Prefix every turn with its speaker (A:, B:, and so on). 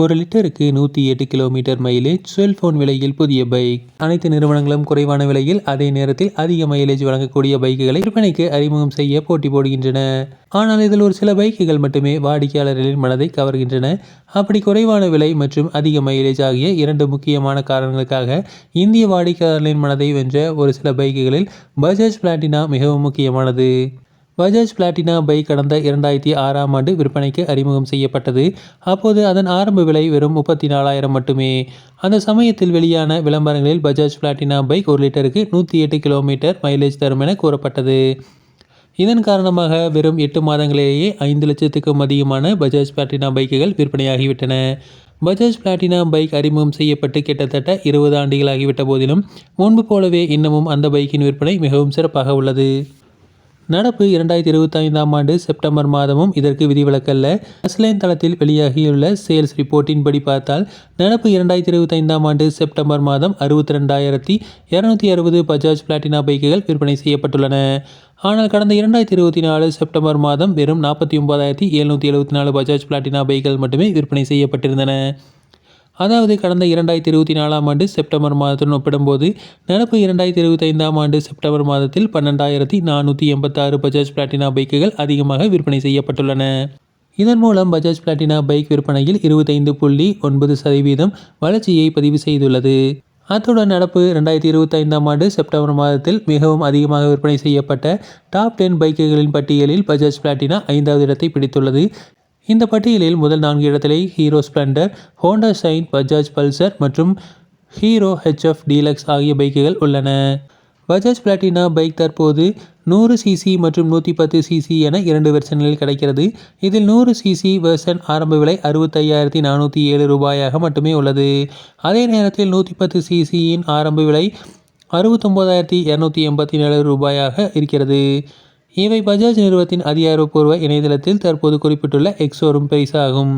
A: 1 லிட்டருக்கு 108 kilometre mileage, cellphone விலையில் புதிய பைக். அனைத்து நிறுவனங்களும் குறைவான விலையில் அதே நேரத்தில் அதிக மைலேஜ் வழங்கக்கூடிய பைக்குகளை விற்பனைக்கு அறிமுகம் செய்ய போட்டி போடுகின்றன. ஆனால் இதில் ஒரு சில பைக்குகள் மட்டுமே வாடிக்கையாளர்களின் மனதை கவர்கின்றன. அப்படி குறைவான விலை மற்றும் அதிக மைலேஜ் ஆகிய 2 முக்கியமான காரணங்களுக்காக இந்திய வாடிக்கையாளர்களின் மனதை வென்ற ஒரு சில பைக்குகளில் பஜாஜ் பிளாட்டினா மிகவும் முக்கியமானது. பஜாஜ் பிளாட்டினா பைக் கடந்த 2006ஆம் ஆண்டு விற்பனைக்கு அறிமுகம் செய்யப்பட்டது. அப்போது அதன் ஆரம்ப விலை வெறும் 34,000 மட்டுமே. அந்த சமயத்தில் வெளியான விளம்பரங்களில் பஜாஜ் பிளாட்டினா பைக் 1 லிட்டருக்கு 108 கிலோமீட்டர் மைலேஜ் தரும் என கூறப்பட்டது. இதன் காரணமாக வெறும் 8 மாதங்களிலேயே 5 லட்சத்துக்கும் அதிகமான பஜாஜ் பிளாட்டினா பைக்குகள் விற்பனையாகிவிட்டன. பஜாஜ் பிளாட்டினா பைக் அறிமுகம் செய்யப்பட்டு கிட்டத்தட்ட 20 ஆண்டுகளாகிவிட்ட போதிலும் முன்பு போலவே இன்னமும் அந்த பைக்கின் விற்பனை மிகவும் சிறப்பாக உள்ளது. நடப்பு 2025ஆம் ஆண்டு செப்டம்பர் மாதமும் இதற்கு விதிவிலக்கல்ல. அஸ்லைன் தளத்தில் வெளியாகியுள்ள சேல்ஸ் ரிப்போர்ட்டின் படி பார்த்தால் நடப்பு 2025ஆம் ஆண்டு செப்டம்பர் மாதம் 62,260 பஜாஜ் பிளாட்டினா பைக்குகள் விற்பனை செய்யப்பட்டுள்ளன. ஆனால் கடந்த 2024 செப்டம்பர் மாதம் வெறும் 49,774 பஜாஜ் பிளாட்டினா பைக்குகள் மட்டுமே விற்பனை செய்யப்பட்டிருந்தன. அதாவது கடந்த 2024ஆம் ஆண்டு செப்டம்பர் மாதத்துடன் ஒப்பிடும்போது நடப்பு 2025ஆம் ஆண்டு செப்டம்பர் மாதத்தில் 12,486 பஜாஜ் பிளாட்டினா பைக்குகள் அதிகமாக விற்பனை செய்யப்பட்டுள்ளன. இதன் மூலம் பஜாஜ் பிளாட்டினா பைக் விற்பனையில் 25.9% வளர்ச்சியை பதிவு செய்துள்ளது. அத்துடன் நடப்பு 2025ஆம் ஆண்டு செப்டம்பர் மாதத்தில் மிகவும் அதிகமாக விற்பனை செய்யப்பட்ட டாப் 10 பைக்குகளின் பட்டியலில் பஜாஜ் பிளாட்டினா 5வது இடத்தை பிடித்துள்ளது. இந்த பட்டியலில் முதல் 4 இடத்திலே hero Splendor, Honda shine, Bajaj Pulsar மற்றும் ஹீரோ HF டீலக்ஸ் ஆகிய பைக்குகள் உள்ளன. பஜாஜ் பிளாட்டினா பைக் தற்போது 100 சிசி மற்றும் 110 சிசி என 2 வெர்ஷன்களில் கிடைக்கிறது. இதில் 100 சிசி வெர்ஷன் ஆரம்ப விலை 65,407 ரூபாயாக மட்டுமே உள்ளது. அதே நேரத்தில் 110 சிசியின் ஆரம்ப விலை 69,287 ரூபாயாக இருக்கிறது. இவை பஜாஜ் நிறுவனத்தின் அதிகாரப்பூர்வ இணையதளத்தில் தற்போது குறிப்பிட்டுள்ள எக்ஸ் ஷோரூம் பிரைஸ் ஆகும்.